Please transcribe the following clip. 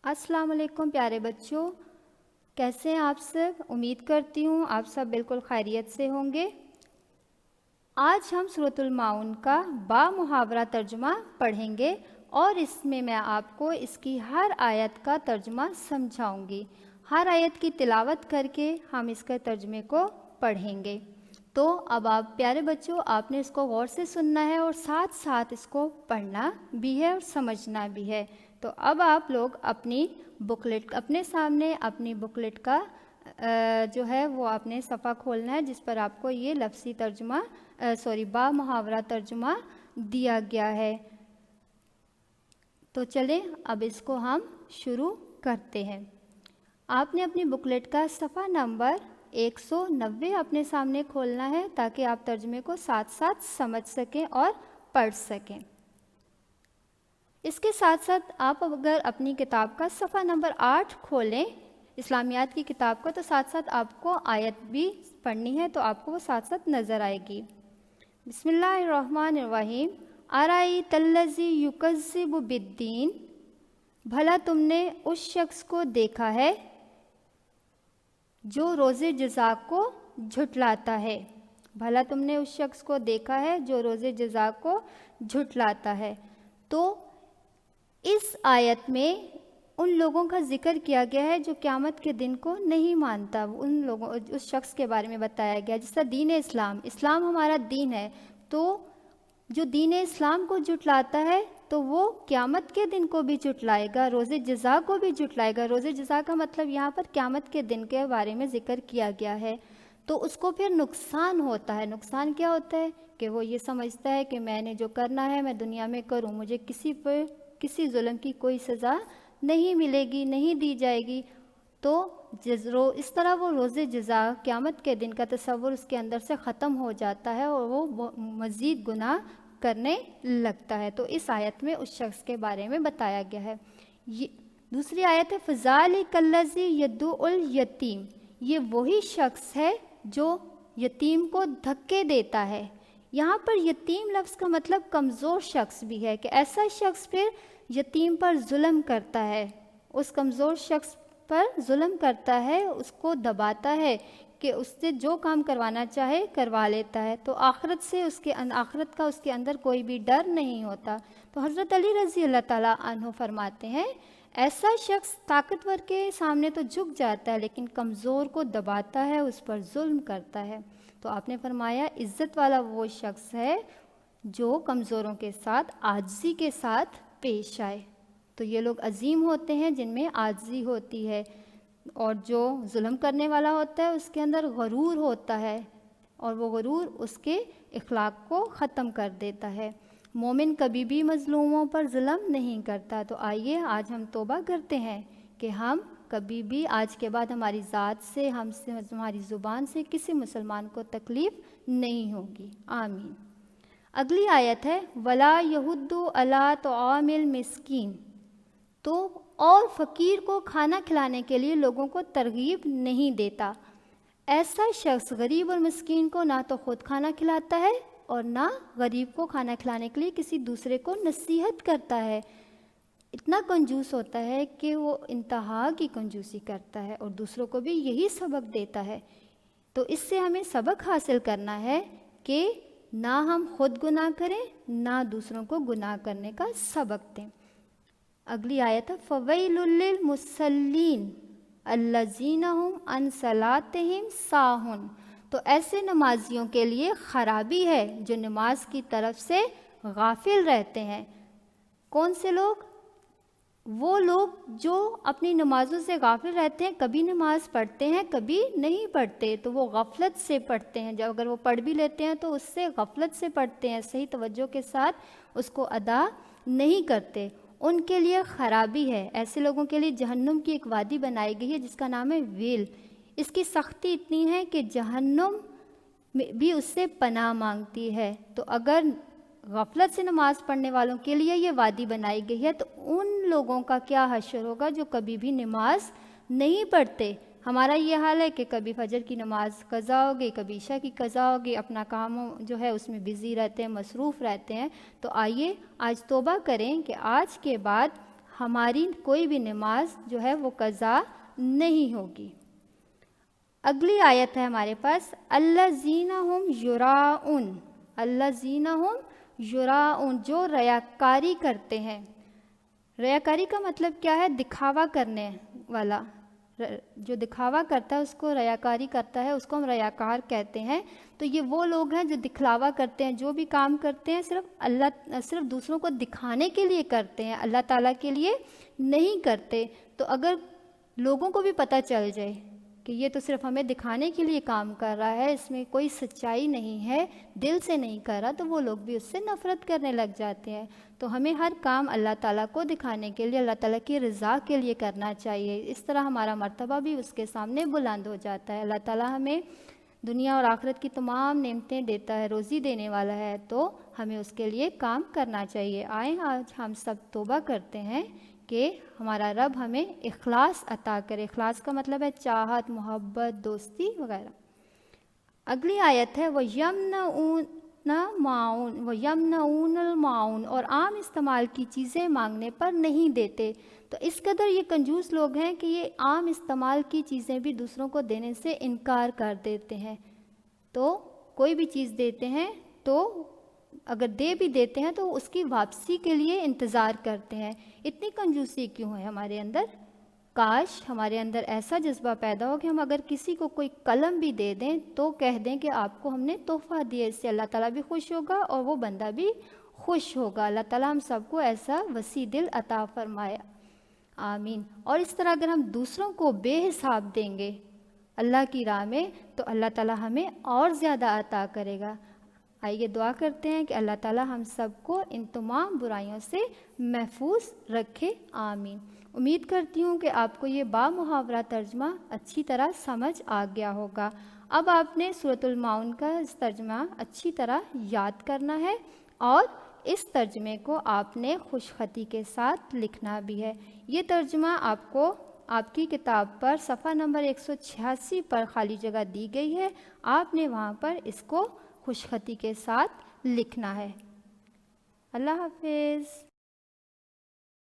अस्सलाम वालेकुम प्यारे बच्चों, कैसे हैं आप सब। उम्मीद करती हूँ आप सब बिल्कुल खैरियत से होंगे। आज हम सूरतुल माउन का बामुहावरा तर्जुमा पढ़ेंगे और इसमें मैं आपको इसकी हर आयत का तर्जुमा समझाऊंगी। हर आयत की तिलावत करके हम इसके तर्जुमे को पढ़ेंगे। तो अब आप प्यारे बच्चों, आपने इसको गौर से सुनना है और साथ साथ इसको पढ़ना भी है और समझना भी है। तो अब आप लोग अपनी बुकलेट अपने सामने अपनी बुकलेट का जो है वो आपने सफ़ा खोलना है जिस पर आपको ये लफ्ज़ी तर्जुमा बामुहावरा तर्जुमा दिया गया है। तो चलें अब इसको हम शुरू करते हैं। आपने अपनी बुकलेट का सफ़ा नंबर 190 अपने सामने खोलना है ताकि आप तर्जुमे को साथ साथ समझ सकें और पढ़ सकें। इसके साथ साथ आप अगर अपनी किताब का सफ़ा नंबर 8 खोलें, इस्लामियात की किताब का, तो साथ साथ आपको आयत भी पढ़नी है, तो आपको वो साथ साथ नज़र आएगी। बिस्मिल्लाहिर्रहमानिर्रहीम। अराई तल्लज़ी युकज़्ज़िबु बिद्दीन, भला तुमने उस शख्स को देखा है जो रोज़े जज़ा को झुटलाता है। भला तुमने उस शख्स को देखा है जो रोज़े जज़ा को झुटलाता है। तो इस आयत में उन लोगों का जिक्र किया गया है जो क़यामत के दिन को नहीं मानता। उन लोगों उस शख्स के बारे में बताया गया जिसका दीन इस्लाम हमारा दीन है। तो जो दीन इस्लाम को जुटलाता है तो वो क़यामत के दिन को भी जुटलाएगा, रोज़े जज़ा को भी जुटलाएगा। रोज़े जज़ा का मतलब यहाँ पर क़यामत के दिन के बारे में ज़िक्र किया गया है। तो उसको फिर नुकसान होता है। नुकसान क्या होता है कि वो ये समझता है कि मैंने जो करना है मैं दुनिया में करूँ, मुझे किसी पर किसी जुल्म की कोई सज़ा नहीं मिलेगी, नहीं दी जाएगी। तो इस तरह वो रोज़े जज़ा क़यामत के दिन का तसव्वुर उसके अंदर से ख़त्म हो जाता है और वो मज़ीद गुनाह करने लगता है। तो इस आयत में उस शख्स के बारे में बताया गया है। ये दूसरी आयत है, फ़ज़ालिकल्लज़ी यदुउल यतीम। ये वही शख्स है जो यतीम को धक्के देता है। यहाँ पर यतीम लफ्ज़ का मतलब कमज़ोर शख्स भी है कि ऐसा शख्स फिर यतीम पर जुल्म करता है, उस कमज़ोर शख्स पर जुल्म करता है, उसको दबाता है कि उससे जो काम करवाना चाहे करवा लेता है। तो आखिरत का उसके अंदर कोई भी डर नहीं होता। तो हज़रत अली रज़ी अल्लाह ताला अन्हु फरमाते हैं, ऐसा शख्स ताकतवर के सामने तो झुक जाता है लेकिन कमज़ोर को दबाता है, उस पर जुल्म करता है। तो आपने फरमाया इज़्ज़त वाला वो शख्स है जो कमज़ोरों के साथ आजिज़ी के साथ पेश आए। तो ये लोग अजीम होते हैं जिनमें आजिज़ी होती है। और जो जुल्म करने वाला होता है उसके अंदर गरूर होता है और वो गरूर उसके इखलाक को ख़त्म कर देता है। मोमिन कभी भी मज़लूमों पर जुल्म नहीं करता। तो आइए आज हम तौबा करते हैं कि हम कभी भी आज के बाद हमारी ज़ात से, हमसे, हमारी ज़ुबान से किसी मुसलमान को तकलीफ़ नहीं होगी। आमीन। अगली आयत है, वला यहुद्दु अला तआमिल मिस्कीन। तो और फ़कीर को खाना खिलाने के लिए लोगों को तरगीब नहीं देता। ऐसा शख्स गरीब और मिस्कीन को ना तो ख़ुद खाना खिलाता है और ना गरीब को खाना खिलाने के लिए किसी दूसरे को नसीहत करता है। इतना कंजूस होता है कि वो इंतहा की कंजूसी करता है और दूसरों को भी यही सबक देता है। तो इससे हमें सबक हासिल करना है कि ना हम खुद गुनाह करें, ना दूसरों को गुनाह करने का सबक दें। अगली आयत है, फ़वैलुल लिल मुसल्लीन अल्लज़ीना हुम अन सलातिहिम साहुन। तो ऐसे नमाजियों के लिए ख़राबी है जो नमाज की तरफ से गाफिल रहते हैं। कौन से लोग? वो लोग जो अपनी नमाज़ों से गाफिल रहते हैं, कभी नमाज पढ़ते हैं कभी नहीं पढ़ते। तो वो गफलत से पढ़ते हैं। जब अगर वो पढ़ भी लेते हैं तो उससे गफलत से पढ़ते हैं, सही तवज्जो के साथ उसको अदा नहीं करते। उनके लिए ख़राबी है। ऐसे लोगों के लिए जहन्नुम की एक वादी बनाई गई है जिसका नाम है वेल। इसकी सख्ती इतनी है कि जहन्नुम भी उससे पनाह मांगती है। तो अगर गफलत से नमाज़ पढ़ने वालों के लिए ये वादी बनाई गई है तो उन लोगों का क्या हश्र होगा जो कभी भी नमाज नहीं पढ़ते। हमारा ये हाल है कि कभी फजर की नमाज कज़ा होगी, कभी ईशा की कज़ा होगी, अपना काम जो है उसमें बिज़ी रहते हैं, मसरूफ़ रहते हैं। तो आइए आज तौबा करें कि आज के बाद ہماری کوئی بھی نماز جو ہے وہ قضا نہیں ہوگی۔ اگلی آیت ہے ہمارے پاس الذین ہم یراؤن، الذین ہم یراؤن، جو ریاکاری کرتے ہیں۔ ریاکاری کا مطلب کیا ہے؟ دکھاوا کرنے والا، جو دکھاوا کرتا ہے اس کو ریاکاری کرتا ہے، اس کو ہم ریاکار کہتے ہیں۔ تو یہ وہ لوگ ہیں جو دکھلاوا کرتے ہیں، جو بھی کام کرتے ہیں صرف دوسروں کو دکھانے کے لیے کرتے ہیں، اللہ تعالیٰ کے لیے نہیں کرتے۔ تو اگر لوگوں کو بھی پتہ چل جائے کہ یہ تو صرف ہمیں دکھانے کے لیے کام کر رہا ہے، اس میں کوئی سچائی نہیں ہے، دل سے نہیں کر رہا، تو وہ لوگ بھی اس سے نفرت کرنے لگ جاتے ہیں۔ تو ہمیں ہر کام اللہ تعالیٰ کو دکھانے کے لیے، اللہ تعالیٰ کی رضا کے لیے کرنا چاہیے۔ اس طرح ہمارا مرتبہ بھی اس کے سامنے بلند ہو جاتا ہے۔ اللہ تعالیٰ ہمیں دنیا اور آخرت کی تمام نعمتیں دیتا ہے، روزی دینے والا ہے، تو ہمیں اس کے لیے کام کرنا چاہیے۔ آئیں آج ہم سب توبہ کرتے ہیں کہ ہمارا رب ہمیں اخلاص عطا کرے۔ اخلاص کا مطلب ہے چاہت، محبت، دوستی وغیرہ۔ اگلی آیت ہے وَيَمْنَعُونَ الْمَاعُونَ، اور عام استعمال کی چیزیں مانگنے پر نہیں دیتے۔ تو اس قدر یہ کنجوس لوگ ہیں کہ یہ عام استعمال کی چیزیں بھی دوسروں کو دینے سے انکار کر دیتے ہیں۔ تو کوئی بھی چیز دیتے ہیں تو اگر دے بھی دیتے ہیں تو اس کی واپسی کے لیے انتظار کرتے ہیں۔ اتنی کنجوسی کیوں ہے ہمارے اندر؟ کاش ہمارے اندر ایسا جذبہ پیدا ہو کہ ہم اگر کسی کو کوئی قلم بھی دے دیں تو کہہ دیں کہ آپ کو ہم نے تحفہ دیا، اس سے اللہ تعالیٰ بھی خوش ہوگا اور وہ بندہ بھی خوش ہوگا۔ اللہ تعالیٰ ہم سب کو ایسا وسیع دل عطا فرمایا، آمین۔ اور اس طرح اگر ہم دوسروں کو بے حساب دیں گے اللہ کی راہ میں تو اللہ تعالیٰ ہمیں اور زیادہ عطا کرے گا۔ آئیے دعا کرتے ہیں کہ اللہ تعالیٰ ہم سب کو ان تمام برائیوں سے محفوظ رکھے، آمین۔ امید کرتی ہوں کہ آپ کو یہ بامحاورہ ترجمہ اچھی طرح سمجھ آ گیا ہوگا۔ اب آپ نے سورۃ الماعون کا اس ترجمہ اچھی طرح یاد کرنا ہے اور اس ترجمے کو آپ نے خوش خطی کے ساتھ لکھنا بھی ہے۔ یہ ترجمہ آپ کو آپ کی کتاب پر صفحہ نمبر 186 پر خالی جگہ دی گئی ہے، آپ نے وہاں پر اس کو خوش خطی کے ساتھ لکھنا ہے۔ اللہ حافظ۔